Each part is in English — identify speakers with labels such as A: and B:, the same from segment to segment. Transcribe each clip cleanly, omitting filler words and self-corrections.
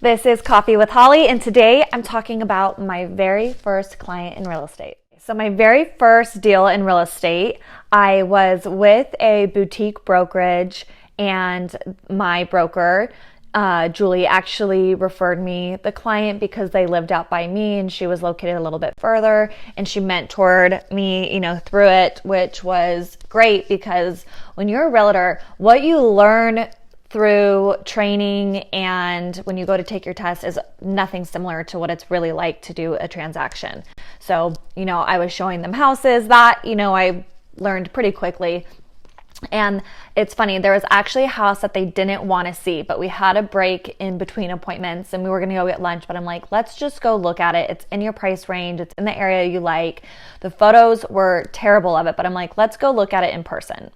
A: This is Coffee with Holly, and today I'm talking about my very first client in real estate. So my very first deal in real estate, I was with a boutique brokerage, and my broker, Julie, actually referred me the client because they lived out by me and she was located a little bit further, and she mentored me, through it, which was great because when you're a realtor, what you learn through training and when you go to take your test is nothing similar to what it's really like to do a transaction. So, I was showing them houses that, I learned pretty quickly. And it's funny, there was actually a house that they didn't want to see, but we had a break in between appointments and we were going to go get lunch, but I'm like, let's just go look at it. It's in your price range. It's in the area you like. The photos were terrible of it, but I'm like, let's go look at it in person.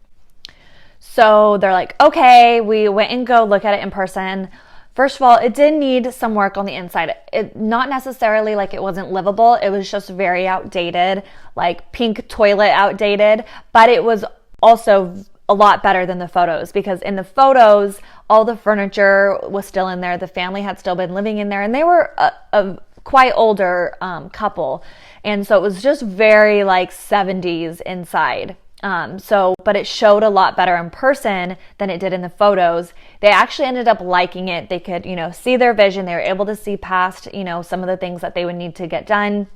A: So they're like, okay, we went and go look at it in person. First of all, it did need some work on the inside. It not necessarily like it wasn't livable. It was just very outdated, like pink toilet outdated, but it was also a lot better than the photos, because in the photos, all the furniture was still in there. The family had still been living in there, and they were a quite older couple. And so it was just very like 70s inside. But it showed a lot better in person than it did in the photos. They actually ended up liking it. They could, see their vision. They were able to see past, some of the things that they would need to get done.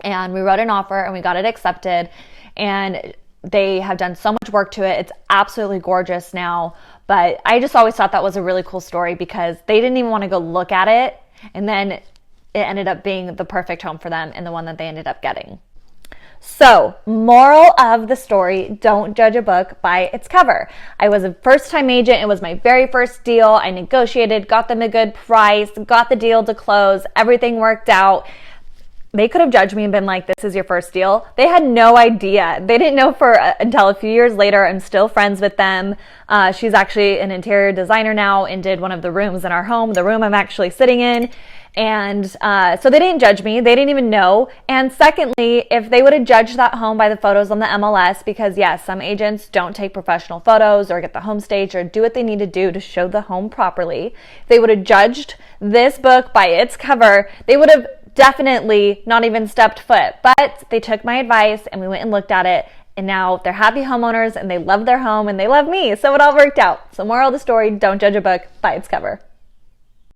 A: And we wrote an offer and we got it accepted. And they have done so much work to it. It's absolutely gorgeous now. But I just always thought that was a really cool story because they didn't even want to go look at it. And then it ended up being the perfect home for them and the one that they ended up getting. So, moral of the story, don't judge a book by its cover. I was a first-time agent. It was my very first deal. I negotiated, got them a good price, got the deal to close. Everything worked out. They could have judged me and been like, this is your first deal. They had no idea. They didn't know until a few years later. I'm still friends with them. She's actually an interior designer now and did one of the rooms in our home, the room I'm actually sitting in. And so they didn't judge me. They didn't even know. And secondly, if they would have judged that home by the photos on the MLS, because yes, some agents don't take professional photos or get the home staged or do what they need to do to show the home properly. If they would have judged this book by its cover, they would have definitely not even stepped foot. But they took my advice and we went and looked at it. And now they're happy homeowners and they love their home and they love me. So it all worked out. So moral of the story, don't judge a book by its cover.